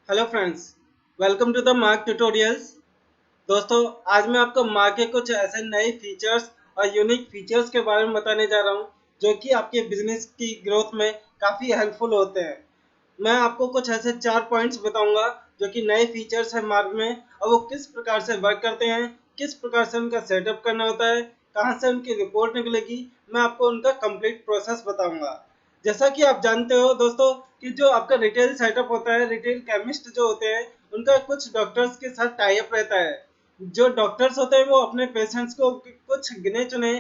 Hello friends, welcome to the Mark tutorials. दोस्तों, आज मैं आपको मार्क के कुछ ऐसे नए फीचर्स और यूनिक फीचर्स के बारे में बताने जा रहा हूं जो कि आपके बिजनेस की ग्रोथ में काफ़ी हेल्पफुल होते हैं। मैं आपको कुछ ऐसे 4 पॉइंट्स बताऊंगा जो कि नए फीचर्स हैं मार्क में और वो किस प्रकार से वर्क करते हैं, किस प्रकार से उनका सेटअप करना होता है, कहाँ से उनकी रिपोर्ट निकलेगी। मैं आपको उनका कंप्लीट प्रोसेस बताऊंगा। जैसा कि आप जानते हो दोस्तों कि जो आपका रिटेल सेटअप होता है, रिटेल केमिस्ट जो होते हैं उनका कुछ डॉक्टर्स के साथ टाई अप रहता है। जो डॉक्टर्स होते हैं वो अपने पेशेंट्स को कुछ गिने चुने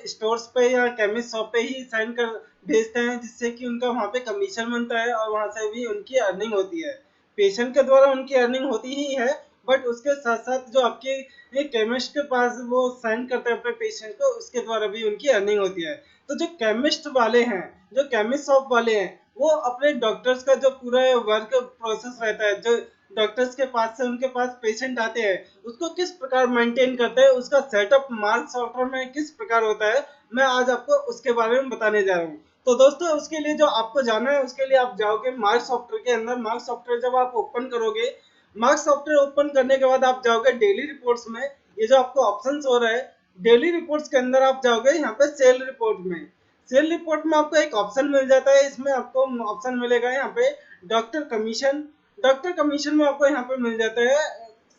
स्टोर्स पे या केमिस्ट शॉप पे ही साइन कर भेजते हैं, जिससे कि उनका वहाँ पे कमीशन बनता है और वहाँ से भी उनकी अर्निंग होती है। पेशेंट के द्वारा उनकी अर्निंग होती ही है, बट उसके साथ साथ जो आपके केमिस्ट के पास वो साइन करते हैं अपने पेशेंट को, उसके द्वारा भी उनकी अर्निंग होती है। तो जो केमिस्ट वाले हैं, जो केमिस्ट शॉप वाले हैं, वो अपने डॉक्टर्स का जो पूरा वर्क प्रोसेस रहता है, जो डॉक्टर्स के पास से उनके पास पेशेंट आते हैं, उसको किस प्रकार मेंटेन करते हैं, उसका सेटअप मार्क सॉफ्टवेयर में किस प्रकार होता है, मैं आज आपको उसके बारे में बताने जा रहा हूँ। तो दोस्तों, उसके लिए जो आपको जाना है, उसके लिए आप जाओगे मार्क सॉफ्टवेयर के अंदर। मार्क सॉफ्टवेयर जब आप ओपन करोगे, मार्क सॉफ्टवेयर ओपन करने के बाद आप जाओगे डेली रिपोर्ट्स में। ये जो आपको ऑप्शन हो रहा है डेली रिपोर्ट्स के अंदर, आप जाओगे यहाँ पे सेल रिपोर्ट में। सेल रिपोर्ट में आपको एक ऑप्शन मिल जाता है, इसमें आपको ऑप्शन मिलेगा यहाँ पे डॉक्टर कमीशन। डॉक्टर कमीशन में आपको यहाँ पे मिल जाता है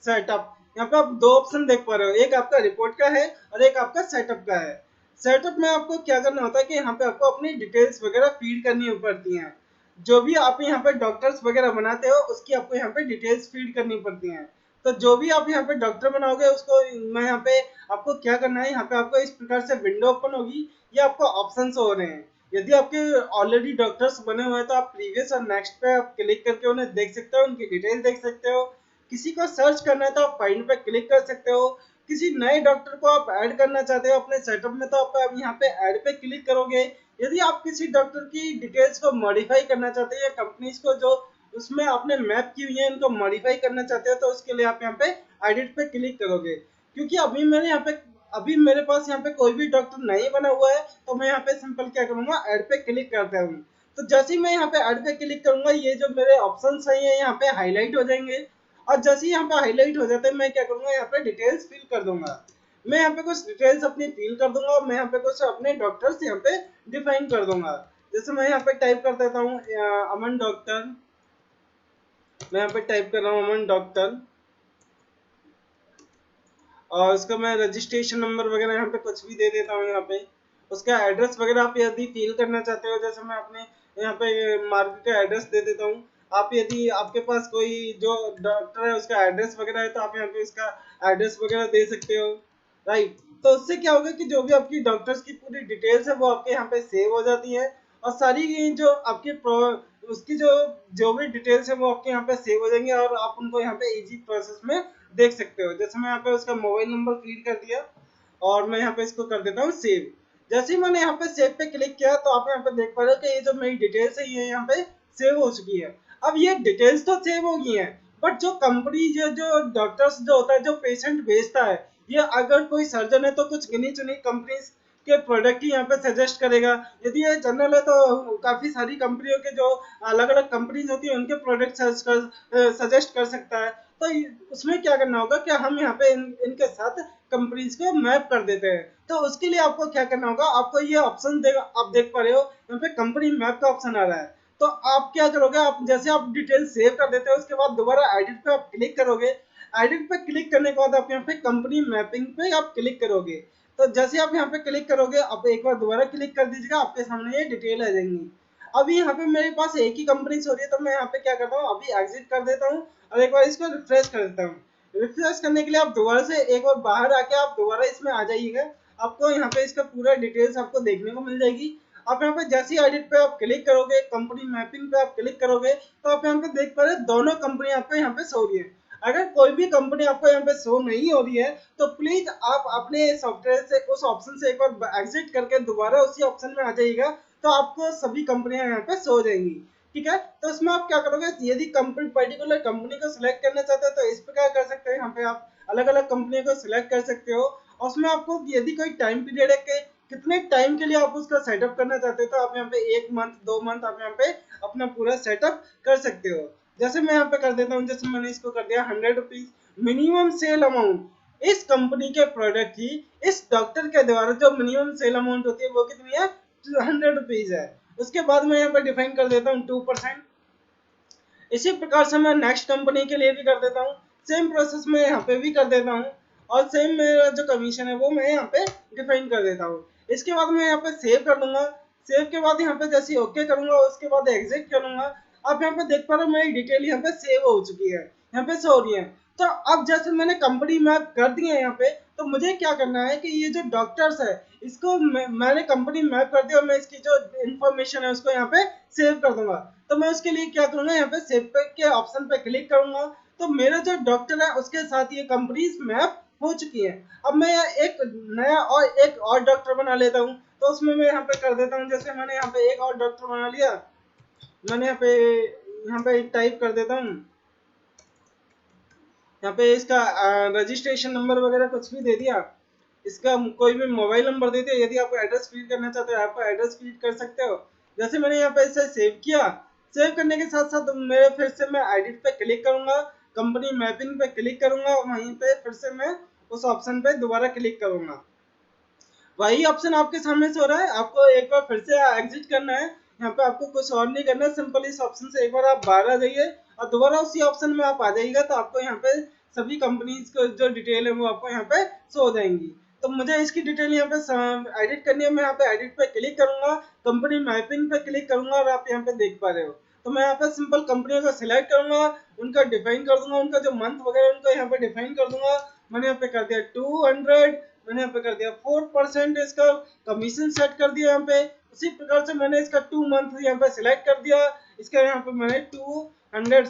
सेटअप। यहाँ पे आप दो ऑप्शन देख पा रहे हो, एक आपका रिपोर्ट का है और एक आपका सेटअप का है। सेटअप में आपको क्या करना होता है कि यहाँ पे आपको अपनी डिटेल्स वगैरह फीड करनी पड़ती हैं। जो भी आप यहाँ पे डॉक्टर्स वगैरह बनाते हो उसकी आपको यहाँ पे डिटेल्स फीड करनी पड़ती हैं। तो जो भी आप यहाँ पे डॉक्टर बनाओगे उसको, मैं यहाँ पे आपको क्या करना है, यहाँ पे आपको इस प्रकार से विंडो ओपन होगी। ये आपको ऑप्शन हो रहे हैं। यदि आपके ऑलरेडी डॉक्टर्स बने हुए हैं तो आप प्रीवियस और नेक्स्ट पे आप क्लिक करके उन्हें देख सकते हो, उनकी डिटेल देख सकते हो। किसी को सर्च करना है तो आप फाइंड पे क्लिक कर सकते हो। किसी नए डॉक्टर को आप ऐड करना चाहते हो अपने सेटअप में तो आप यहाँ पे ऐड पे क्लिक करोगे। यदि आप किसी डॉक्टर की डिटेल्स को मॉडिफाई करना चाहते हैं या कंपनीज को जो उसमें आपने मैप की हुई है उनको मॉडिफाई करना चाहते हो, तो उसके लिए आप यहाँ पे एडिट पे क्लिक करोगे। क्योंकि अभी मेरे पास यहाँ पे कोई भी डॉक्टर नहीं बना हुआ है, तो मैं यहाँ पे सिंपल क्या करूंगा, ऐड पे क्लिक करता हूँ। तो जैसे ही मैं यहाँ पे ऐड पे क्लिक करूंगा, ये जो मेरे ऑप्शन सही है यहाँ पे हाईलाइट हो जाएंगे। और जैसे ही यहाँ पे हाईलाइट हो जाते हैं, मैं क्या करूंगा, यहाँ पे डिटेल्स फिल कर दूंगा। मैं यहाँ पे कुछ डिटेल्स अपनी फिल कर दूंगा और मैं यहाँ पे कुछ अपने डॉक्टर्स यहाँ पे डिफाइन कर दूंगा। जैसे मैं यहाँ पे टाइप कर देता हूँ अमन डॉक्टर। मैं यहाँ पे टाइप कर रहा हूँ अमन डॉक्टर, और उसका मैं रजिस्ट्रेशन नंबर वगैरह यहाँ पे कुछ भी दे देता हूँ। यहाँ पे उसका एड्रेस वगैरह आप यदि फिल करना चाहते हो, जैसे मैं अपने यहाँ पे मार्केट का एड्रेस दे देता हूँ। आप यदि आपके पास कोई जो डॉक्टर है उसका एड्रेस वगैरह है तो आप यहाँ पे उसका एड्रेस वगैरह दे सकते हो, राइट। तो उससे क्या होगा कि जो भी आपकी डॉक्टर्स की पूरी डिटेल्स है वो आपके यहाँ पे सेव हो जाती है। और सारी जो आपकी उसकी जो जो भी डिटेल्स है वो आपके यहाँ पे सेव हो जाएंगे और आप उनको यहाँ पे इजी प्रोसेस में देख सकते हो। जैसे मैं यहाँ पे उसका मोबाइल नंबर फीड कर दिया और मैं यहाँ पे इसको कर देता हूँ सेव। जैसे ही मैंने यहाँ पे सेव पे क्लिक किया तो आप यहाँ पे देख पा रहे हो कि ये जो मेरी डिटेल्स है ये यहाँ पे सेव हो चुकी है। अब ये डिटेल्स तो सेव हो गई है, बट जो कंपनी जो जो डॉक्टर्स जो होता है, जो पेशेंट भेजता है, ये अगर कोई सर्जन है तो कुछ गिनी चुनी कंपनी के प्रोडक्ट ही यहाँ पे सजेस्ट करेगा। यदि ये जनरल है तो काफी सारी कंपनियों के जो अलग अलग कंपनीज होती है उनके प्रोडक्ट सजेस्ट कर सकता है। तो उसमें क्या करना होगा कि हम यहाँ पे इनके साथ कंपनीज को मैप कर देते हैं। तो उसके लिए आपको क्या करना होगा, आपको ये ऑप्शन देगा, आप देख पा रहे हो यहाँ पे कंपनी मैप का ऑप्शन आ रहा है। तो आप क्या करोगे, आप जैसे आप डिटेल सेव कर देते हो उसके बाद दोबारा एडिट पे आप क्लिक करोगे। एडिट पे क्लिक करने के बाद आप यहाँ पे कंपनी मैपिंग पे आप क्लिक करोगे। तो जैसे आप यहाँ पे क्लिक करोगे, आप एक बार दोबारा क्लिक कर दीजिएगा, आपके सामने ये डिटेल आ जाएंगी। अभी यहाँ पे मेरे पास एक ही कंपनी हो रही है, तो मैं यहाँ पे क्या करता हूँ, अभी एग्जिट कर देता हूँ और एक बार इसको रिफ्रेश कर देता हूँ। रिफ्रेश करने के लिए आप दोबारा से एक बार बाहर आके आप दोबारा इसमें आ जाइएगा। आपको यहाँ पे इसका पूरा डिटेल्स आपको देखने को मिल जाएगी। आप यहाँ पे जैसे ही एडिट पे आप क्लिक करोगे, कंपनी मैपिंग पे आप क्लिक करोगे, तो आप यहाँ पे देख पा रहे हैं दोनों कंपनी आपको यहाँ पे शो हो रही है। अगर कोई भी कंपनी आपको यहाँ पे शो नहीं हो रही है तो प्लीज आप अपने सॉफ्टवेयर से उस ऑप्शन से एक बार एग्जिट करके दोबारा उसी ऑप्शन में आ जाइएगा। तो आपको सभी कंपनियां यहाँ पे शो हो जाएंगी। ठीक है, तो इसमें आप क्या करोगे, यदि कंपनी पर्टिकुलर कंपनी को सिलेक्ट करना चाहते हैं तो इस प्रकार कर सकते हैं। यहाँ पे आप अलग अलग कंपनी को सिलेक्ट कर सकते हो और उसमें आपको यदि कोई टाइम पीरियड है कि कितने टाइम के लिए आप उसका सेटअप करना चाहते हो, तो आप यहाँ पे 1 मंथ 2 मंथ आप यहाँ पे अपना पूरा सेटअप कर सकते हो। जैसे मैं यहाँ पे कर देता हूँ, जैसे मैंने इसको कर दिया 100 रुपीज मिनिमम सेल अमाउंट। इस कंपनी के प्रोडक्ट की इस डॉक्टर के द्वारा जो मिनिमम सेल अमाउंट होती है वो कितनी है, 100 रुपीज है। उसके बाद मैं यहाँ पे डिफाइन कर देता हूँ 2%। इसी प्रकार से मैं नेक्स्ट कंपनी के लिए भी कर देता हूँ, सेम प्रोसेस में यहाँ पे भी कर देता हूँ, और सेम मेरा जो कमीशन है वो मैं यहाँ पे डिफाइन कर देता हूँ। इसके बाद मैं यहाँ पे सेव कर दूंगा। सेव के बाद यहाँ पे जैसे ओके करूंगा उसके बाद एग्जिट करूंगा। आप यहाँ पे देख पा रहे हो मेरी डिटेल यहाँ पे सेव हो चुकी है, यहाँ पे शो हो रही है। तो अब जैसे मैंने कंपनी मैप कर दी है यहाँ पे, तो मुझे क्या करना है कि ये जो डॉक्टर्स है इसको मैंने कंपनी मैप कर दिया और मैं इसकी जो इन्फॉर्मेशन है उसको यहाँ पे सेव कर दूंगा। तो मैं उसके लिए क्या करूंगा, यहाँ पे सेव के ऑप्शन पे क्लिक करूंगा। तो मेरा जो डॉक्टर है उसके साथ ये कंपनीज मैप हो चुकी है। अब मैं एक नया और एक और डॉक्टर बना लेता हूँ। तो उसमें मैं यहाँ पे कर देता हूँ, जैसे मैंने यहाँ पे एक और डॉक्टर बना लिया। मैंने यहाँ पे टाइप कर देता हूँ, यहाँ पे इसका रजिस्ट्रेशन नंबर वगैरह कुछ भी दे दिया, इसका कोई भी मोबाइल नंबर दे दिया। यदि आप एड्रेस फीड करना चाहते हो आप एड्रेस फीड कर सकते हो। जैसे मैंने यहाँ पे इसे सेव किया, सेव करने के साथ साथ मेरे फिर से मैं एडिट पे क्लिक करूंगा, कंपनी मैपिंग पे क्लिक करूंगा, वहीं पे फिर से मैं उस ऑप्शन पे दोबारा क्लिक करूंगा। वही ऑप्शन आपके सामने से हो रहा है, आपको एक बार फिर से एग्जिट करना है। यहाँ पे आपको कुछ और नहीं करना है, सिंपल इस ऑप्शन से एक बार आप बाहर आ जाइए और दोबारा उसी ऑप्शन में आप आ जाइएगा। तो आपको यहाँ पे सभी कंपनीज को जो डिटेल है वो आपको यहाँ पे शो हो जाएंगी। तो मुझे इसकी डिटेल यहाँ पे एडिट करनी है, मैं यहाँ पे एडिट पे क्लिक करूंगा, कंपनी मैपिंग पे क्लिक करूंगा और आप यहाँ पे देख पा रहे हो। तो मैं यहाँ पे सिंपल कंपनियों को सिलेक्ट करूंगा, उनका डिफाइन कर दूंगा, उनका जो मंथ वगैरह उनको यहाँ पे डिफाइन कर दूंगा। मैंने यहाँ पे कर दिया 200, मैंने यहाँ पे कर दिया 4% इसका कमीशन सेट कर दिया यहाँ पे। उसी प्रकार से मैंने इसका 2 मंथ यहाँ पे सिलेक्ट कर दिया, इसका यहाँ पे मैंने 200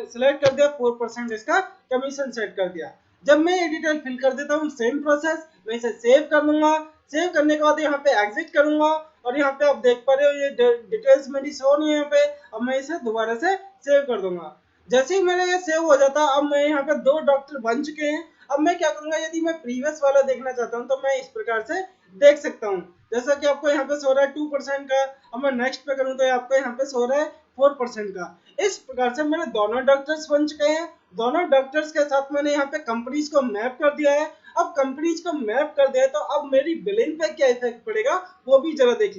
सिलेक्ट कर दिया, 4% इसका कमीशन सेट कर दिया। जब मैं ये डिटेल फिल कर देता हूँ सेम प्रोसेस, मैं इसे सेव कर दूंगा। सेव करने के बाद यहाँ पे एग्जिट करूंगा और यहाँ पे आप देख पा रहे हो ये डिटेल्स मेरी शो नहीं है यहाँ पे। अब मैं इसे दोबारा से सेव कर दूंगा। जैसे ही मेरा ये सेव हो जाता, अब मैं यहाँ पे 2 डॉक्टर बन चुके हैं। अब मैं क्या करूंगा, यदि मैं प्रीवियस वाला देखना चाहता हूँ तो मैं इस प्रकार से देख सकता हूँ, जैसा कि आपको यहाँ पे सो रहा है 2% का। अब मैं नेक्स्ट पे करूँ तो आपको यहाँ पे सो रहा है 4% का। इस प्रकार से मेरे दोनों डॉक्टर्स बन चुके हैं। दोनों डॉक्टर्स के साथ मैंने यहाँ पे कंपनीज को मैप कर दिया है। अब कंपनीज को मैप कर दिया है तो अब मेरी बिलिंग पे क्या इफेक्ट पड़ेगा वो भी जरा देख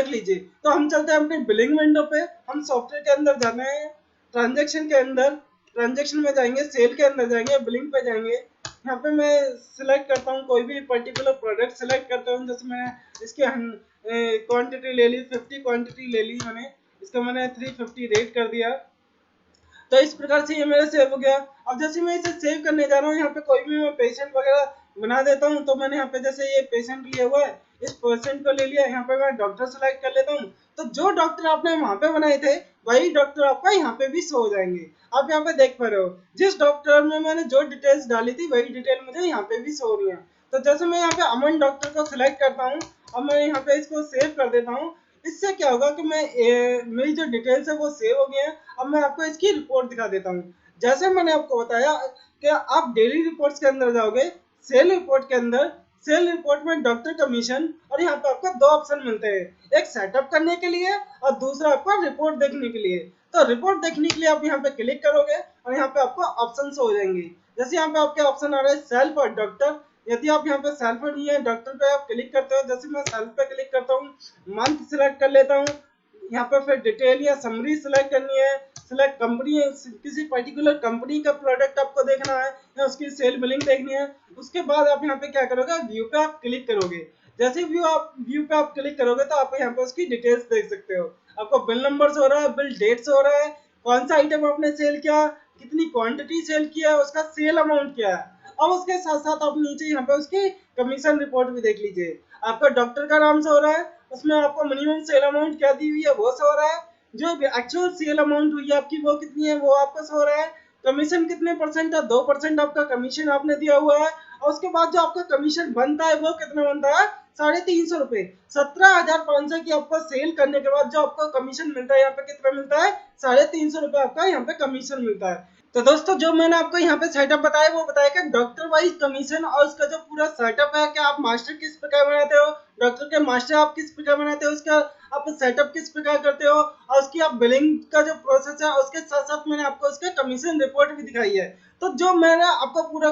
लीजिए। तो हम चलते हैं अपनी बिलिंग विंडो पे, हम सॉफ्टवेयर के अंदर जाना है, ट्रांजेक्शन के अंदर, ट्रांजेक्शन में जाएंगे, सेल के अंदर जाएंगे, बिलिंग पे जाएंगे। यहाँ पे मैं सिलेक्ट करता हूँ कोई भी पर्टिकुलर प्रोडक्ट सिलेक्ट करता हूँ। जैसे मैं इसकी क्वांटिटी ले ली, 50 क्वांटिटी ले ली मैंने, इसका मैंने 350 रेट कर दिया। तो इस प्रकार से ये मेरा सेव हो गया। अब जैसे मैं इसे सेव करने जा रहा हूँ, यहाँ पे कोई भी मैं पेशेंट वगैरह बना देता हूँ। तो मैंने यहाँ पे जैसे ये पेशेंट लिया हुआ है, इस पेशेंट को ले लिया, यहाँ पे मैं डॉक्टर सेलेक्ट कर लेता हूँ। तो जो डॉक्टर आपने वहां पे बनाए थे वही डॉक्टर आपका यहाँ पे भी शो हो जाएंगे। आप यहाँ पे देख पा रहे हो जिस डॉक्टर में मैंने जो डिटेल्स डाली थी वही डिटेल मुझे यहाँ पे भी शो हो रही है। तो जैसे मैं यहाँ पे अमन डॉक्टर को सिलेक्ट करता हूँ और मैं यहाँ पे इसको सेव कर देता हूँ। इससे क्या होगा कि मेरी जो डिटेल्स है वो सेव हो गई है। अब मैं आपको इसकी रिपोर्ट दिखा देता हूँ। जैसे मैंने आपको बताया कि आप डेली रिपोर्ट्स के अंदर जाओगे, सेल रिपोर्ट के अंदर, सेल रिपोर्ट में डॉक्टर कमीशन, और यहाँ पे आपको 2 ऑप्शन मिलते हैं, एक सेटअप करने के लिए और दूसरा आपका रिपोर्ट देखने के लिए। तो रिपोर्ट देखने के लिए आप यहाँ पे क्लिक करोगे और यहाँ पे आपको ऑप्शन हो जाएंगे। जैसे यहाँ पे आपके ऑप्शन आ रहा है सेल्फ और डॉक्टर। यदि आप यहाँ पे सेल्फ नहीं है डॉक्टर पे आप क्लिक करते हो, जैसे मैं सेल्फ पे क्लिक करता हूँ, मंथ सिलेक्ट कर लेता हूँ। यहाँ पे फिर डिटेल या समरी सिलेक्ट करनी है, सिलेक्ट कंपनी, किसी पर्टिकुलर कंपनी का प्रोडक्ट आपको देखना है या उसकी सेल बिलिंग देखनी है। उसके बाद आप यहाँ पे क्या करोगे, व्यू पे आप क्लिक करोगे। जैसे व्यू पे आप क्लिक करोगे तो आप यहाँ पे उसकी डिटेल्स देख सकते हो। आपको बिल नंबर हो रहा है, बिल डेट्स हो रहा है, कौन सा आइटम आपने सेल किया, कितनी क्वांटिटी सेल किया है, उसका सेल अमाउंट क्या है। अब उसके साथ साथ आप नीचे यहाँ पे उसकी कमीशन रिपोर्ट भी देख लीजिए। आपका डॉक्टर का नाम से हो रहा है, उसमें आपको मिनिमम सेल अमाउंट क्या दी हुई है वो शो हो रहा है, जो एक्चुअल सेल अमाउंट हुई है आपकी वो कितनी है वो आपको शो हो रहा है, कमीशन कितने परसेंट है, 2% आपका कमीशन आपने दिया हुआ है, और उसके बाद जो आपका कमीशन बनता है वो कितना बनता है, ₹350। 17,500 की आपको सेल करने के बाद जो आपको कमीशन मिलता है यहाँ पे कितना मिलता है? ₹350 आपका यहाँ पे कमीशन मिलता है। तो दोस्तों जो मैंने आपको यहाँ पे सेटअप बताया वो बताया कि डॉक्टर वाइज कमीशन और उसका जो पूरा सेटअप है कि आप मास्टर किस प्रकार बनाते हो, डॉक्टर के मास्टर आप किस प्रकार बनाते हो, उसका आप सेटअप किस प्रकार करते हो और उसकी आप बिलिंग का जो प्रोसेस है उसके साथ साथ मैंने आपको उसका कमीशन रिपोर्ट भी दिखाई है। तो जो मेरा आपको पूरा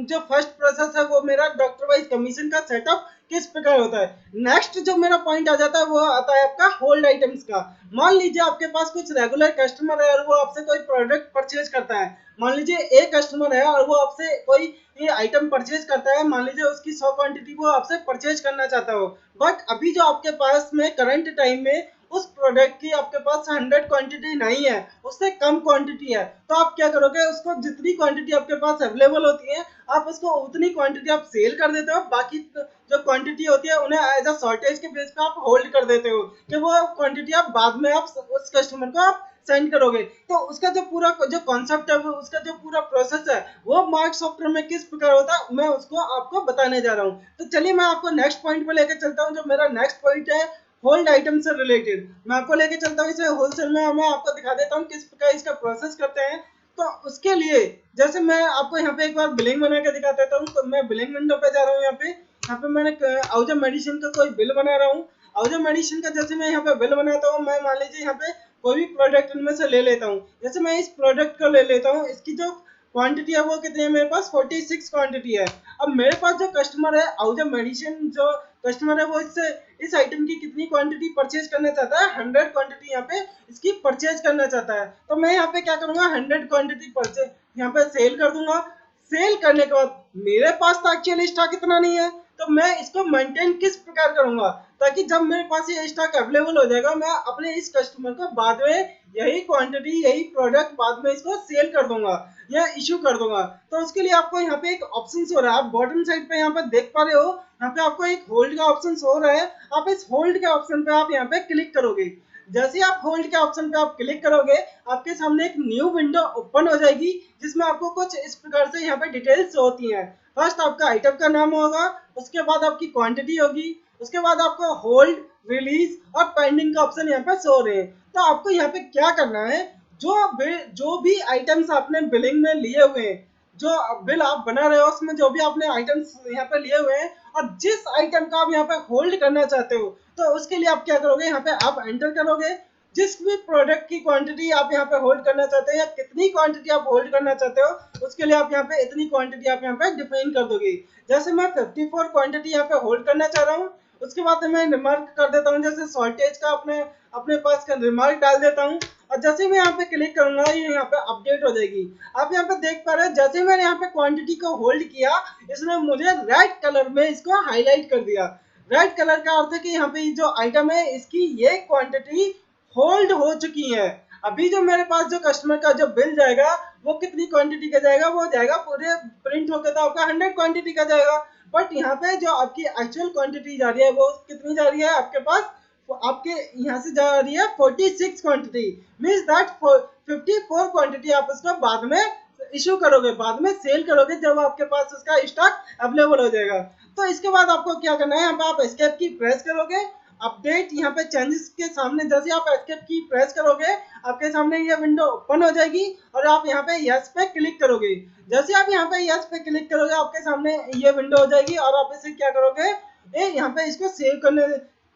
जो फर्स्ट प्रोसेस है वो मेरा डॉक्टर वाइज कमीशन का सेटअप किस प्रकार होता है। नेक्स्ट जो मेरा पॉइंट आ जाता है वो आता है आपका होल्ड आइटम्स का। मान लीजिए आपके पास कुछ रेगुलर कस्टमर है और वो आपसे कोई प्रोडक्ट परचेज करता है। मान लीजिए एक कस्टमर है और वो आपसे कोई ये आइटम परचेज करता है, मान लीजिए उसकी 100 क्वांटिटी वो आपसे परचेज करना चाहता हो, बट अभी जो आपके पास में करंट टाइम में उस प्रोडक्ट की आपके पास 100 क्वांटिटी नहीं है, उससे कम क्वांटिटी है, तो आप क्या करोगे? उसको जितनी क्वांटिटी आपके पास अवेलेबल होती है आप उसको उतनी क्वांटिटी आप सेल कर देते हो, बाकी जो क्वांटिटी होती है उन्हें एज अ शॉर्टेज के बेस पे आप होल्ड कर देते हो कि वो क्वांटिटी आप बाद में आप उस कस्टमर को आप सेंड करोगे। तो उसका जो पूरा जो कॉन्सेप्ट है उसका जो पूरा प्रोसेस है वो मार्क सॉफ्टवेयर में किस प्रकार होता है मैं उसको आपको बताने जा रहा हूँ। तो चलिए मैं आपको नेक्स्ट पॉइंट पे लेकर चलता हूँ। जो मेरा नेक्स्ट पॉइंट है होल्ड आइटम से रिलेटेड, मैं आपको लेके चलता हूँ इसे होलसेल में, मैं आपको दिखा देता हूँ किस प्रकार इसका प्रोसेस करते हैं। तो उसके लिए जैसे मैं आपको यहाँ पे एक बार बिलिंग बना के दिखा देता हूँ। तो मैं बिलिंग विंडो पे जा रहा हूँ। यहाँ पे मैंने आउजा मेडिसिन का कोई बिल बना रहा हूँ। आउजा मेडिसिन का जैसे मैं यहाँ पे बिल बनाता हूँ, मैं मान लीजिए यहाँ पे कोई भी प्रोडक्ट इनमें से ले लेता हूँ। जैसे मैं इस प्रोडक्ट को ले लेता हूँ, इसकी जो क्वांटिटी है वो कितनी है? मेरे पास 46 क्वांटिटी है। अब मेरे पास जो कस्टमर है आउजा मेडिसिन जो कस्टमर है वो इससे इस आइटम की कितनी क्वांटिटी परचेज करना चाहता है? 100 क्वांटिटी यहाँ पे इसकी परचेज करना चाहता है। तो मैं यहाँ पे क्या करूंगा? 100 क्वांटिटी परचेज यहाँ पे सेल कर दूंगा। सेल करने के बाद मेरे पास तो एक्चुअली स्टॉक इतना नहीं है, तो मैं इसको मेंटेन किस प्रकार करूंगा ताकि जब मेरे पास ये स्टॉक अवेलेबल हो जाएगा मैं अपने इस कस्टमर को बाद में यही क्वांटिटी यही प्रोडक्ट बाद में इसको सेल कर दूंगा या इशू कर दूंगा। तो उसके लिए आपको यहाँ पे एक ऑप्शन हो रहा है, आप बॉटम साइड पे यहाँ पे देख पा रहे हो, यहाँ पे आपको एक होल्ड का ऑप्शन हो रहा है। आप इस होल्ड के ऑप्शन पे आप यहाँ पे क्लिक करोगे। जैसे ही आप होल्ड के ऑप्शन पे आप क्लिक करोगे आपके सामने एक न्यू विंडो ओपन हो जाएगी जिसमें आपको कुछ इस प्रकार से यहाँ पे डिटेल्स होती हैं। फर्स्ट आपका आइटम का नाम होगा, उसके बाद आपकी क्वांटिटी होगी, उसके बाद आपको होल्ड, रिलीज और पेंडिंग का ऑप्शन यहाँ पे शो रहे हैं। तो आपको यहाँ पे क्या करना है? जो भी आइटम्स आपने बिलिंग में लिए हुए हैं, जो बिल आप बना रहे हो उसमें जो भी आपने आइटम्स यहाँ पे लिए हुए हैं और जिस आइटम का आप यहाँ पे होल्ड करना चाहते हो, तो उसके लिए आप क्या करोगे? यहाँ पे आप एंटर करोगे जिस भी प्रोडक्ट की क्वांटिटी आप यहाँ पे होल्ड करना चाहते हैं या कितनी क्वांटिटी आप होल्ड करना चाहते हो उसके लिए आप यहाँ पे इतनी क्वांटिटी आप यहाँ पे डिफाइन कर दोगे। जैसे मैं 54 क्वांटिटी यहाँ पे होल्ड करना चाह रहा हूँ, उसके बाद मैं रिमार्क कर देता हूँ जैसे शॉर्टेज का अपने अपने पास का रिमार्क डाल देता हूँ और जैसे मैं यहाँ पे क्लिक करूंगा ये यहाँ पे अपडेट हो जाएगी। आप यहाँ पे देख पा रहे हैं जैसे मैंने यहाँ पे क्वांटिटी को होल्ड किया इसने मुझे रेड कलर में इसको हाईलाइट कर दिया। रेड कलर का अर्थ है कि यहाँ पे जो आइटम है इसकी ये क्वांटिटी होल्ड हो चुकी है। अभी जो मेरे पास जो कस्टमर का जो बिल जाएगा वो कितनी क्वांटिटी का जाएगा? वो जाएगा पूरे प्रिंट होकर तो आपका 100 क्वांटिटी का जाएगा, बट यहाँ पे जो आपकी एक्चुअल क्वांटिटी जा रही है वो कितनी जा रही है? आपके पास आपके यहाँ से जा रही है 46 क्वांटिटी, मीन्स दैट 54 क्वांटिटी आप उसको बाद में इशू करोगे, बाद में सेल करोगे जब आपके पास उसका स्टॉक अवेलेबल हो जाएगा। तो इसके बाद आपको क्या करना है? यहाँ पे आप एस्केप की प्रेस करोगे, अपडेट यहाँ पे चेंजेस के सामने जैसे आप एस्केप की प्रेस करोगे आपके सामने ये विंडो ओपन हो जाएगी और आप यहाँ पे यस पे क्लिक करोगे। जैसे आप यहाँ पे यस पे क्लिक करोगे आपके सामने ये विंडो हो जाएगी और आप इसे क्या करोगे? यहाँ पे इसको सेव करने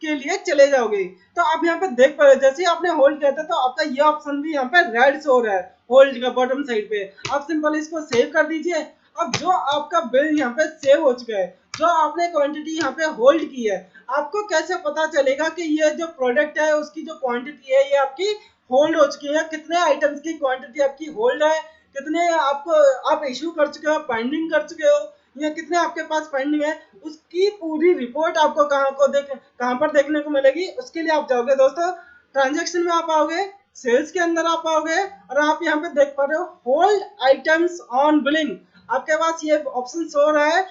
के लिए चले जाओगे। तो आप यहाँ पे देख पा रहे हो जैसे आपने होल्ड किया था तो आपका ये ऑप्शन भी यहाँ पे रेड शो हो रहा है होल्ड का बॉटम साइड पे। आप सिंपल इसको सेव कर दीजिए। अब जो आपका बिल यहाँ पे सेव हो चुका है, जो आपने क्वांटिटी यहाँ पे होल्ड की है, आपको कैसे पता चलेगा कि ये जो प्रोडक्ट है उसकी जो क्वांटिटी है ये आपकी होल्ड हो चुकी है? कितने आइटम्स की क्वांटिटी आपकी होल्ड है, कितने आपको आप इशू कर चुके हो, पेंडिंग कर चुके हो या कितने आपके पास पेंडिंग है, उसकी पूरी रिपोर्ट आपको कहाँ पर देखने को मिलेगी? उसके लिए आप जाओगे दोस्तों ट्रांजेक्शन में आप आओगे, सेल्स के अंदर आप आओगे और आप यहाँ पे देख पा रहे हो होल्ड आइटम्स ऑन बिलिंग। आपके पास ये ऑप्शन शो रहा है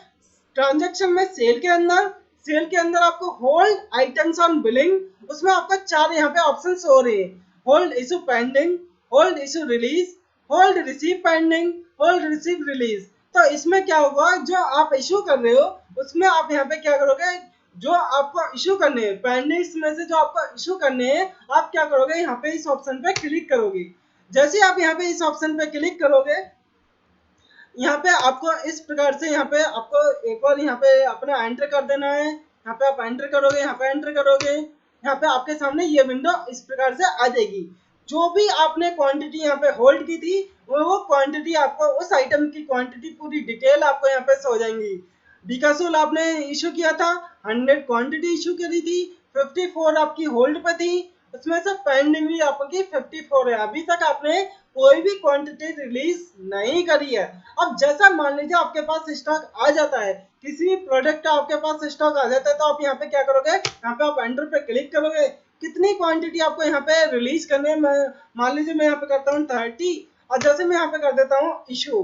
ट्रांजेक्शन में सेल के अंदर आपको होल्ड आइटम्स ऑन बिलिंग, उसमें आपका 4 यहाँ पे ऑप्शन हो रहे हैं, hold issue pending, hold issue release, hold receive pending, hold receive release. तो इसमें क्या होगा? जो आप इशू कर रहे हो उसमें आप यहाँ पे क्या करोगे? जो आपको इशू करने हैं, पेंडिंग्स में से जो आपको इशू करने हैं, आप क्या करोगे, यहाँ पे इस ऑप्शन पे क्लिक करोगे। जैसे आप यहाँ पे इस ऑप्शन पे क्लिक करोगे, यहाँ पे आपको इस प्रकार से यहाँ पे आपको एक बार यहाँ पे अपना एंटर कर देना है। यहाँ पे आप एंटर करोगे, यहाँ पे एंटर करोगे, यहाँ पे आपके सामने ये विंडो इस प्रकार से आ जाएगी। जो भी आपने क्वांटिटी यहाँ पे होल्ड की थी, वो क्वांटिटी आपको उस आइटम की क्वांटिटी पूरी डिटेल आपको यहाँ पे शो जाएंगी। बिकासुल आपने इशू किया था, 100 क्वांटिटी इशू करी थी, 54 आपकी होल्ड पे थी, उसमें से पेंडिंग भी आपकी 54 है। अभी तक आपने कोई भी क्वांटिटी रिलीज नहीं करी है। अब जैसा मान लीजिए आपके पास स्टॉक आ जाता है, किसी भी प्रोडक्ट का आपके पास स्टॉक आ जाता है, तो आप यहाँ पे क्या करोगे, यहाँ पे आप एंटर पे क्लिक करोगे, कितनी क्वांटिटी आपको यहाँ पे रिलीज करने है। मान लीजिए मैं यहाँ पे करता हूँ 30, और जैसे मैं यहाँ पे कर देता हूँ इशू,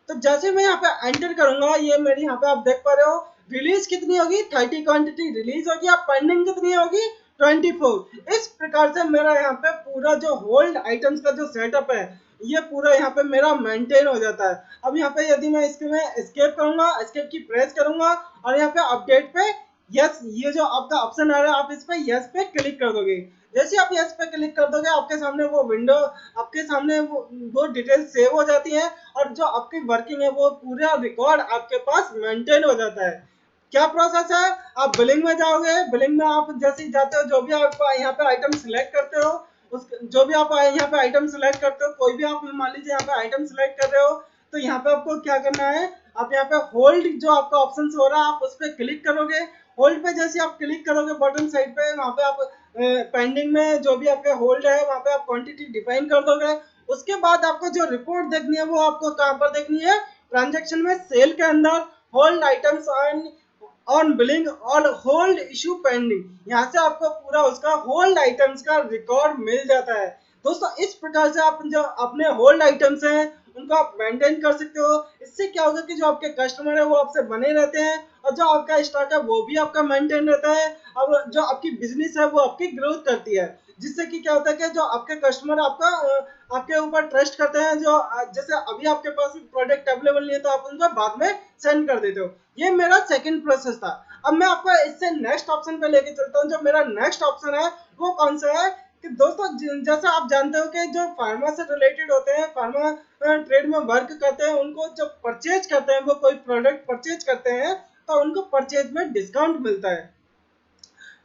तो जैसे मैं यहाँ पे एंटर करूंगा, ये मेरी यहाँ पे आप देख पा रहे हो रिलीज कितनी होगी, 30 क्वांटिटी रिलीज होगी। अब पेंडिंग कितनी होगी, 24। इस प्रकार से मेरा यहाँ पे पूरा जो होल्ड आइटम्स का जो सेटअप है, ये पूरा यहाँ पे मेरा मेंटेन हो जाता है। अब यहाँ पे यदि मैं इसके में एस्केप करूंगा, एस्केप की प्रेस करूंगा, और यहाँ पे अपडेट पे यस, ये जो आपका ऑप्शन आ रहा है, आप इस पे यस पे क्लिक कर दोगे। जैसे आप यस पे क्लिक कर दोगे, आपके सामने वो विंडो, आपके सामने वो डिटेल सेव हो जाती है, और जो आपकी वर्किंग है वो पूरा रिकॉर्ड आपके पास मेंटेन हो जाता है। क्या प्रोसेस है, आप बिलिंग में जाओगे, बिलिंग में आप जैसे ही जाते हो, जो भी आप यहाँ पे आइटम सिलेक्ट करते हो, उस जो भी आप यहाँ पे आइटम सिलेक्ट करते हो, कोई भी आप मान लीजिए यहाँ पे आइटम सिलेक्ट कर रहे हो, तो यहाँ पे आपको क्या करना है, आप यहाँ पे होल्ड जो आपका ऑप्शन हो रहा है, आप उस पर क्लिक करोगे। होल्ड पे जैसे आप क्लिक करोगे बटन साइड पे, वहाँ पे आप पेंडिंग में जो भी आपके होल्ड है, वहाँ पे आप क्वांटिटी डिफाइन कर दोगे। उसके बाद आपको जो रिपोर्ट देखनी है, वो आपको कहाँ पर देखनी है, ट्रांजेक्शन में सेल के अंदर होल्ड आइटम्स ऑन बिलिंग और होल्ड इशू पेंडिंग, यहाँ से आपको पूरा उसका होल्ड आइटम्स का रिकॉर्ड मिल जाता है। दोस्तों इस प्रकार से आप जो अपने होल्ड आइटम्स हैं, उनको आप मेंटेन कर सकते हो। इससे क्या होगा कि जो आपके कस्टमर है वो आपसे बने रहते हैं, और जो आपका स्टॉक है वो भी आपका मेंटेन रहता है, और जो आपकी बिजनेस है वो आपकी ग्रोथ करती है। जिससे कि क्या होता है कि जो आपके कस्टमर आपके ऊपर ट्रस्ट करते हैं, जो जैसे अभी आपके पास प्रोडक्ट अवेलेबल नहीं है, तो आप उनको बाद में सेंड कर देते हो। ये मेरा सेकंड प्रोसेस था। अब मैं आपको इससे नेक्स्ट ऑप्शन पे लेके चलता हूँ। जो मेरा नेक्स्ट ऑप्शन है वो कौन सा है, कि दोस्तों जैसा आप जानते हो कि जो फार्मा से रिलेटेड होते हैं, फार्मा ट्रेड में वर्क करते हैं, उनको जब परचेज करते हैं, वो कोई प्रोडक्ट परचेज करते हैं, तो उनको परचेज में डिस्काउंट मिलता है।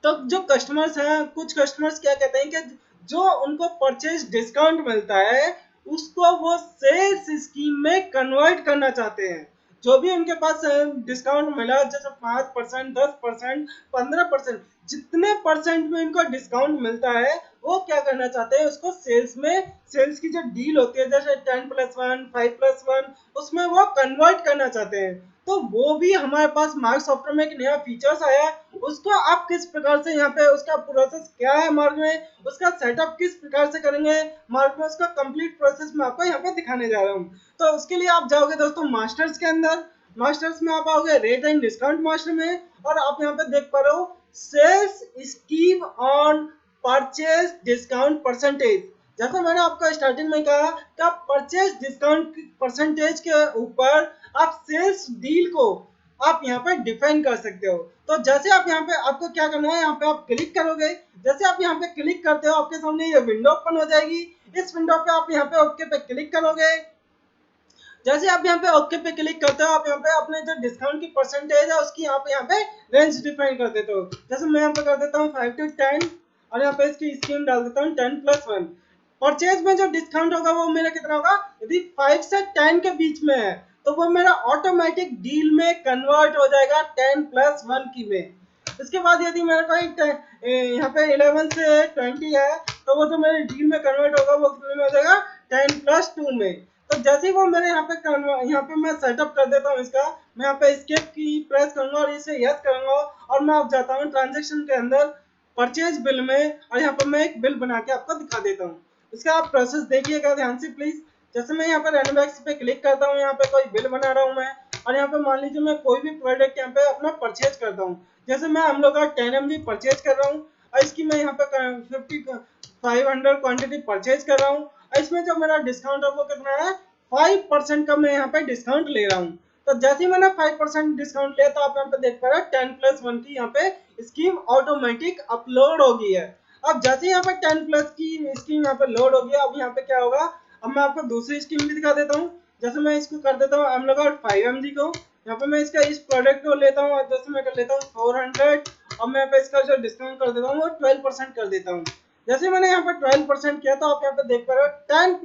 तो जो कस्टमर्स हैं, कुछ कस्टमर्स क्या कहते हैं कि जो उनको परचेज डिस्काउंट मिलता है, उसको वो सेल्स स्कीम में कन्वर्ट करना चाहते हैं। जो भी उनके पास डिस्काउंट मिला, जैसे 5%, 10%, 15%, जितने परसेंट में इनको डिस्काउंट मिलता है, वो क्या करना चाहते हैं, उसको सेल्स में, सेल्स की जो डील होती है, जैसे 10+1, 5+1, उसमें वो कन्वर्ट करना चाहते हैं। तो वो भी हमारे पास मार्क सॉफ्टवेयर में एक नया फीचर्स आया है। उसको आप किस प्रकार से यहाँ पे, उसका प्रोसेस क्या है मार्क में, उसका सेटअप किस प्रकार से करेंगे मार्क में, उसका कंप्लीट प्रोसेस मैं आपको यहाँ पे दिखाने जा रहा हूँ। तो उसके लिए आप जाओगे दोस्तों मास्टर्स के अंदर, मास्टर्स में आप आओगे रेट एंड डिस्काउंट मास्टर में, और आप यहाँ पे देख पा रहे हो sales scheme on purchase discount percentage. जैसा मैंने आपको स्टार्टिंग में कहा कि आप परचेज डिस्काउंट परसेंटेज के ऊपर आप सेल्स डील को आप यहाँ पे डिफाइन कर सकते हो। तो जैसे आप यहाँ पे, आपको क्या करना है, यहाँ पे आप क्लिक करोगे। जैसे आप यहाँ पे क्लिक करते हो, आपके सामने ये विंडो ओपन हो जाएगी। इस विंडो पे आप यहाँ पे ओके पे क्लिक करोगे। जैसे आप यहाँ पे ओके पे क्लिक करते हो, आप यहाँ पे अपने जो डिस्काउंट की परसेंटेज है उसकी यहाँ पे रेंज डिफाइन कर देते हो। जैसे मैं यहाँ पे कर देता हूँ 5 to 10, और यहाँ पे इसकी स्कीम डाल देता हूँ 10+1। परचेज में जो डिस्काउंट होगा वो मेरा कितना होगा, यदि 5 से 10 के बीच में है, तो वो मेरा ऑटोमेटिक डील में कन्वर्ट हो जाएगा 10+1 की में। इसके बाद यदि मेरे को यहाँ पे 11 से 20 है, तो वो जो मेरे डील में कन्वर्ट होगा वो कितने में हो जाएगा, 10+2 में। तो जैसे ही वो मेरे यहाँ पे मैं सेटअप कर देता हूँ इसका, मैं यहाँ पे एस्केप की प्रेस करूंगा और इसे यस करूंगा, और मैं अब जाता हूँ ट्रांजेक्शन के अंदर परचेज बिल में, और यहाँ पर मैं एक बिल बना के आपको दिखा देता हूँ। इसका आप प्रोसेस देखिएगा ध्यान से प्लीज। जैसे मैं यहाँ पे रेनोवेक्स पे क्लिक करता हूँ, यहाँ पे कोई बिल बना रहा हूँ मैं, और यहाँ पे मान लीजिए मैं कोई भी प्रोडक्ट यहाँ पे अपना परचेज करता हूँ। जैसे मैं हम लोग का 10 mg परचेज कर रहा हूँ, और इसकी मैं यहाँ पे 500 क्वांटिटी परचेज कर रहा हूँ। इसमें जो मेरा डिस्काउंट है वो कितना है, 5% का मैं यहाँ पे डिस्काउंट ले रहा हूँ। तो जैसे ही मैंने 5% डिस्काउंट लिया तो आप यहाँ पे देख पा रहे हो 10+1 की यहाँ पे स्कीम ऑटोमेटिक अपलोड हो गई है। अब जैसे यहाँ पे 10+ की स्कीम यहाँ पे लोड हो गई, अब यहाँ पे क्या होगा, अब मैं आपको दूसरी स्कीम भी दिखा देता हूँ। जैसे मैं इसको कर देता हूँ एमलोगार्ड 5mg को, यहाँ पे मैं इसका इस प्रोडक्ट को लेता हूँ और जैसे मैं कर लेता हूँ 400, और मैं यहाँ पे इसका जो डिस्काउंट कर देता हूँ वो 12% कर देता हूँ। जैसे मैंने यहाँ पे 12% किया तो आप यहाँ पे देख पा रहे हो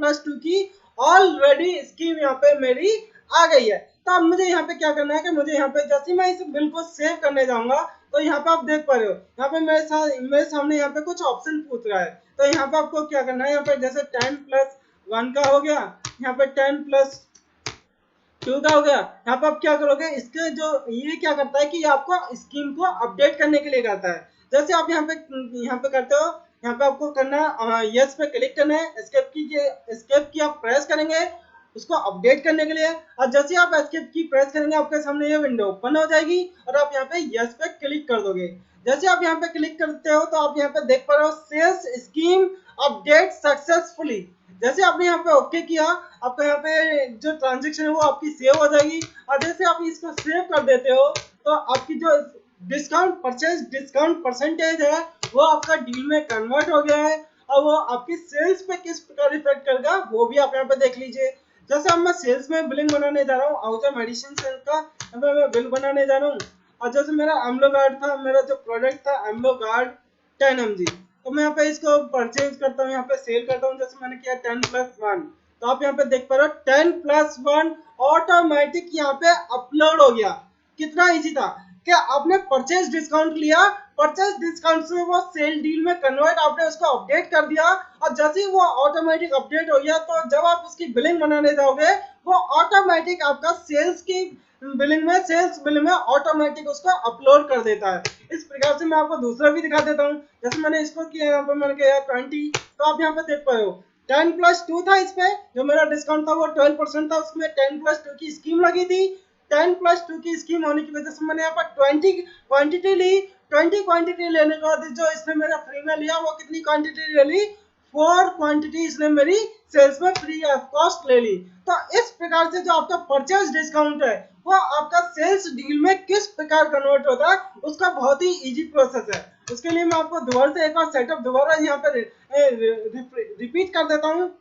10+2 की ऑलरेडी स्कीम यहाँ पे मेरी आ गई है। तो अब मुझे यहाँ पे क्या करना है कि मुझे यहाँ पे जैसे मैं इस बिल को सेव करने जाऊंगा तो यहाँ पे आप देख पा रहे हो, यहाँ पे मेरे सामने यहाँ पे कुछ ऑप्शन पूछ रहा है। तो यहाँ पे आपको क्या करना है, यहाँ पे जैसे 10+1 का हो गया, यहाँ पे 10+2 का हो गया। यहाँ पे आप क्या करोगे, इसके जो ये क्या करता है कि आपको स्कीम को अपडेट करने के लिए करता है। जैसे आप यहाँ पे करते हो, यहाँ पे आपको करना है यस पे क्लिक करना है, एस्केप की आप प्रेस करेंगे उसको अपडेट करने के लिए, और जैसे आप एस्केप की प्रेस करेंगे आपके सामने ये विंडो ओपन हो जाएगी और आप यहाँ पे यस पे क्लिक कर दोगे। जैसे आप यहाँ पे क्लिक करते हो तो आप यहाँ पे देख पा रहे हो सेल्स स्कीम अपडेट सक्सेसफुली। जैसे आपने यहाँ पे ओके किया, आपका यहाँ पे जो ट्रांजेक्शन है वो आपकी सेव हो जाएगी, और जैसे आप इसको सेव कर देते हो तो आपकी जो डिस्काउंट परसेंटेज है वो आपका डील में कन्वर्ट हो गया है, और वो आपकी सेल्स पे किस प्रकार इफेक्ट करेगा वो भी आप यहाँ पे देख लीजिए। जैसे अब मैं सेल्स में बिलिंग बनाने जा रहा हूँ, आउटर मेडिसिन सेल का यहाँ पे मैं बिल बनाने जा रहा हूँ, और जैसे मेरा एमलो गार्ड था, मेरा जो प्रोडक्ट था एमलो गार्ड 10mg, तो मैं यहाँ पे इसको परचेज करता हूँ, यहाँ पे सेल करता हूँ। जैसे मैंने किया 10+1, तो आप यहाँ पे देख पा रहे हो 10+1 ऑटोमेटिक यहाँ पे अपलोड हो गया। कितना इजी था कि आपने परचेज डिस्काउंट लिया, परचेज डिस्काउंट से वो सेल डील में कन्वर्ट, आपने उसको अपडेट कर दिया, और जैसे ही वो ऑटोमेटिक अपडेट हो गया तो जब आप उसकी बिलिंग बनाने जाओगे वो ऑटोमेटिक आपका सेल्स की सेल्स बिल में ऑटोमेटिक उसको अपलोड कर देता है। इस प्रकार से मैं आपको दूसरा भी दिखा देता हूँ। जैसे मैंने इसको किया, यहाँ पे मैंने किया 20, तो आप यहाँ पे देख पाए हो 10+2 था, इस पे जो मेरा डिस्काउंट था वो 12% था, उसमें 10+2 की स्कीम लगी थी। 10+2 की स्कीम होने की वजह से मैंने यहाँ पर 20 क्वांटिटी ली। 20 क्वांटिटी लेने के बाद जो इसने मेरा फ्री में लिया वो कितनी क्वांटिटी ले ली, 4 क्वांटिटी इसने मेरी सेल्स में फ्री ऑफ कॉस्ट ले ली। तो इस प्रकार से जो आपका परचेज डिस्काउंट है वो आपका सेल्स डील में किस प्रकार कन्वर्ट होता है उसका बहुत ही इजी प्रोसेस है। उसके लिए मैं आपको दोबारा से एक और सेटअप दोबारा यहाँ पे रिपीट कर देता हूँ।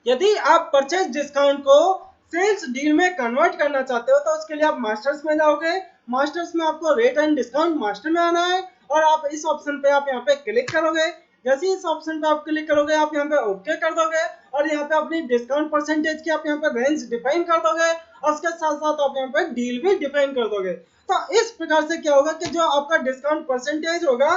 यदि आप परचेज डिस्काउंट को सेल्स डील में कन्वर्ट करना चाहते हो तो उसके लिए आप मास्टर्स में जाओगे। मास्टर्स में आपको रेट एंड डिस्काउंट मास्टर में आना है, और आप इस ऑप्शन पे आप यहाँ पे क्लिक करोगे। जैसे ही इस ऑप्शन पे आप क्लिक करोगे आप यहाँ पे ओके कर दोगे, और यहाँ पे अपनी डिस्काउंट परसेंटेज की आप यहाँ पे रेंज डिफाइन कर दोगे, और उसके साथ साथ आप यहाँ पे डील भी डिफाइन कर दोगे। तो इस प्रकार से क्या होगा कि जो आपका डिस्काउंट परसेंटेज होगा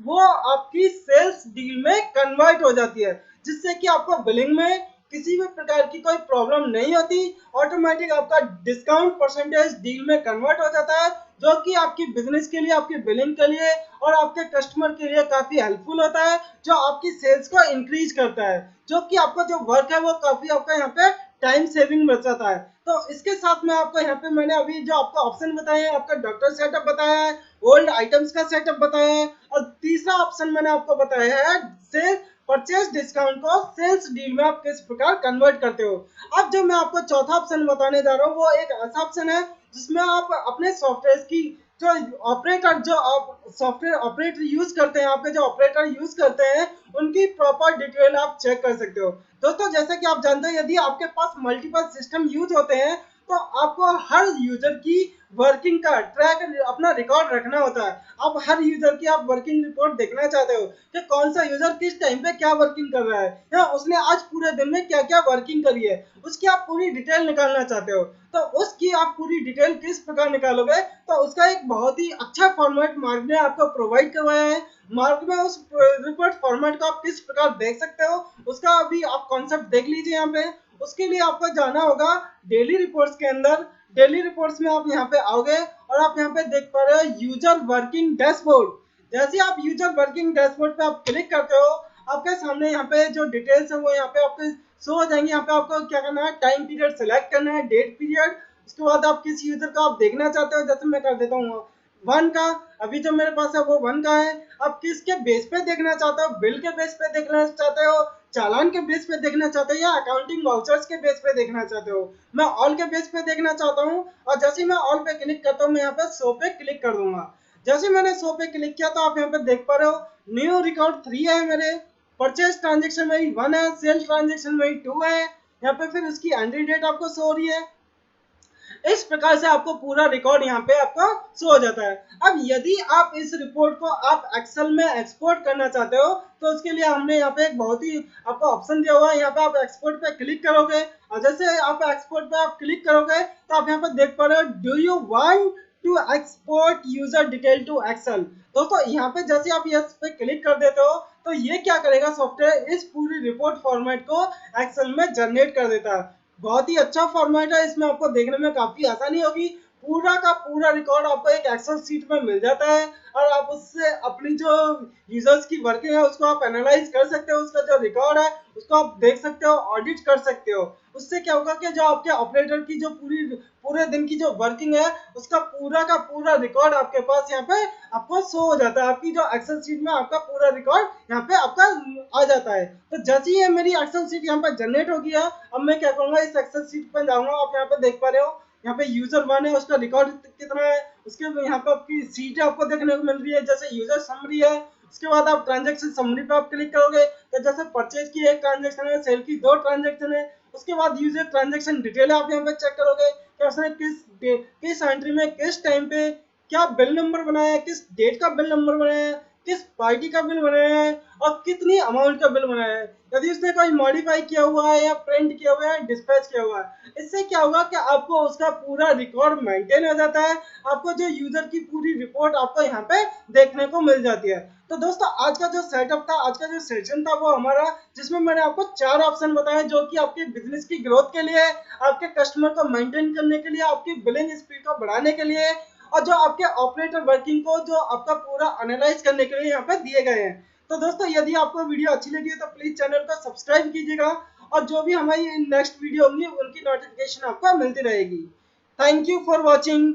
वो आपकी सेल्स डील में कन्वर्ट हो जाती है, जिससे कि आपको बिलिंग में किसी भी प्रकार की कोई प्रॉब्लम नहीं होती। ऑटोमेटिक आपका डिस्काउंट परसेंटेज डील में कन्वर्ट हो जाता है, जो कि आपकी बिजनेस के लिए, आपकी बिलिंग के लिए और आपके कस्टमर के लिए काफी हेल्पफुल होता है, जो आपकी सेल्स को इंक्रीज करता है, जो कि आपका जो वर्क है वो काफी आपका यहाँ पे टाइम सेविंग बच जाता है। तो इसके साथ में आपको यहाँ पे मैंने अभी जो आपको ऑप्शन बताए हैं, आपका डॉक्टर सेटअप बताया है, ओल्ड आइटम्स का सेटअप बताया है, और तीसरा ऑप्शन मैंने आपको बताया है सेल परचेज डिस्काउंट को सेल्स डील में आप किस प्रकार कन्वर्ट करते हो। अब जो मैं आपको चौथा ऑप्शन बताने जा रहा हूँ वो एक ऐसा ऑप्शन है जिसमें आप अपने सॉफ्टवेयर की जो ऑपरेटर, जो सॉफ्टवेयर ऑपरेटर यूज करते हैं, आपके जो ऑपरेटर यूज करते हैं उनकी प्रॉपर डिटेल आप चेक कर सकते हो। दोस्तों जैसा कि आप जानते हैं यदि आपके पास मल्टीपल सिस्टम यूज होते हैं तो आपको हर यूजर की वर्किंग का ट्रैक अपना रिकॉर्ड रखना होता है। आप हर यूजर की आप वर्किंग रिपोर्ट देखना चाहते हो कि कौन सा यूजर किस टाइम पे क्या वर्किंग कर रहा है, या उसने आज पूरे दिन में क्या क्या वर्किंग करी है, उसकी आप पूरी डिटेल निकालना चाहते हो। तो उसकी आप पूरी डिटेल किस प्रकार निकालोगे, तो उसका एक बहुत ही अच्छा फॉर्मेट मार्क ने आपको प्रोवाइड करवाया है। मार्क में उस रिपोर्ट फॉर्मेट को आप किस प्रकार देख सकते हो उसका अभी आप कॉन्सेप्ट देख लीजिए यहाँ पे। उसके लिए आपको जाना होगा डेली रिपोर्ट्स के अंदर। डेली रिपोर्ट्स में आप यहाँ पे आओगे और आप यहाँ पे देख पा रहे हो यूजर वर्किंग डैशबोर्ड। जैसे आप यूजर वर्किंग डैशबोर्ड पे आप क्लिक करते हो आपके सामने यहाँ पे जो डिटेल्स है वो यहाँ पे आपके शो हो जाएंगे। यहाँ पे आपको क्या करना है, टाइम पीरियड सेलेक्ट करना है, डेट पीरियड, उसके बाद आप किस यूजर का आप देखना चाहते हो। जैसे मैं कर देता हूँ 1 का, अभी जो मेरे पास है वो 1 का है। आप किसके बेस पे देखना चाहते हो, बिल के बेस पे देखना चाहते हो, चालान के बेस पे देखना चाहते हो या अकाउंटिंग वाउचर्स के बेस पे देखना चाहते हो। मैं ऑल के बेस पे देखना चाहता हूँ, और जैसे ही मैं ऑल पे क्लिक करता हूँ मैं यहाँ पे शो पे क्लिक कर दूंगा। जैसे मैंने शो पे क्लिक किया तो आप यहाँ पे देख पा रहे हो न्यू रिकॉर्ड 3 है मेरे, परचेज ट्रांजेक्शन में 1 है, सेल ट्रांजेक्शन में 2 है, यहाँ पे फिर उसकी एंट्री डेट आपको शो हो रही है। इस प्रकार से आपको पूरा रिकॉर्ड यहाँ पे आपका शो हो जाता है। अब यदि आप इस रिपोर्ट को आप एक्सेल में एक्सपोर्ट करना चाहते हो तो उसके लिए हमने यहाँ पे एक बहुत ही आपको ऑप्शन दिया हुआ है। यहाँ पे आप एक्सपोर्ट पे क्लिक करोगे और जैसे आप एक्सपोर्ट पे आप क्लिक करोगे तो आप यहाँ पे देख पा रहे हो do you want to export user detail to Excel. दोस्तों यहाँ पे जैसे आप यस पे क्लिक कर देते हो तो ये क्या करेगा, सॉफ्टवेयर इस पूरी रिपोर्ट फॉर्मेट को एक्सेल में जनरेट कर देता है। बहुत ही अच्छा फॉर्मेट है, इसमें आपको देखने में काफी आसानी होगी। पूरा का पूरा रिकॉर्ड आपको एक एक्सेल शीट में मिल जाता है और आप उससे अपनी जो यूजर्स की वर्किंग है उसको आप एनालाइज कर सकते हो, उसका जो रिकॉर्ड है उसको आप देख सकते हो, ऑडिट कर सकते हो। उससे क्या होगा कि जो आपके ऑपरेटर की जो पूरे दिन की जो वर्किंग है उसका पूरा का पूरा रिकॉर्ड आपके पास यहाँ पे आपको शो हो जाता है। आपकी जो एक्सेल शीट में आपका पूरा रिकॉर्ड यहाँ पे आपका आ जाता है। तो जैसे ही मेरी एक्सेल शीट यहाँ पे जनरेट हो गया, अब मैं क्या करूंगा, इस एक्सेल शीट पर जाऊंगा। आप यहाँ पे देख पा रहे हो यहाँ पे यूजर 1 है, उसका रिकॉर्ड कितना है, उसके यहाँ पे आपकी सीट आपको देखने को मिल रही है, जैसे यूजर समरी है। उसके बाद आप ट्रांजैक्शन समरी पे आप क्लिक करोगे तो जैसे परचेज की एक ट्रांजैक्शन है, सेल की 2 ट्रांजैक्शन है। उसके बाद यूजर ट्रांजैक्शन डिटेल आप यहाँ पे चेक करोगे कि उसने किस एंट्री में किस टाइम पे क्या बिल नंबर बनाया है, किस डेट का बिल नंबर बनाया है, किस पार्टी का बिल बनाया है और कितनी अमाउंट का बिल बनाया है। यदि उसने कोई मॉडिफाई किया हुआ है या प्रिंट किया हुआ है, डिस्पैच किया हुआ है, इससे क्या होगा कि आपको उसका पूरा रिकॉर्ड मेंटेन हो जाता है। आपको जो यूजर की पूरी रिपोर्ट आपको यहाँ पे देखने को मिल जाती है। तो दोस्तों आज का जो सेटअप था, आज का जो सेशन था वो हमारा, जिसमें मैंने आपको 4 ऑप्शन बताए जो कि आपके बिजनेस की ग्रोथ के लिए, आपके कस्टमर को मेंटेन करने के लिए, आपकी बिलिंग स्पीड को बढ़ाने के लिए और जो आपके ऑपरेटर वर्किंग को जो आपका पूरा एनालाइज करने के लिए यहाँ पे दिए गए हैं। तो दोस्तों यदि आपको वीडियो अच्छी लगी है तो प्लीज चैनल को सब्सक्राइब कीजिएगा और जो भी हमारी नेक्स्ट वीडियो होंगी उनकी नोटिफिकेशन आपको मिलती रहेगी। Thank you for watching.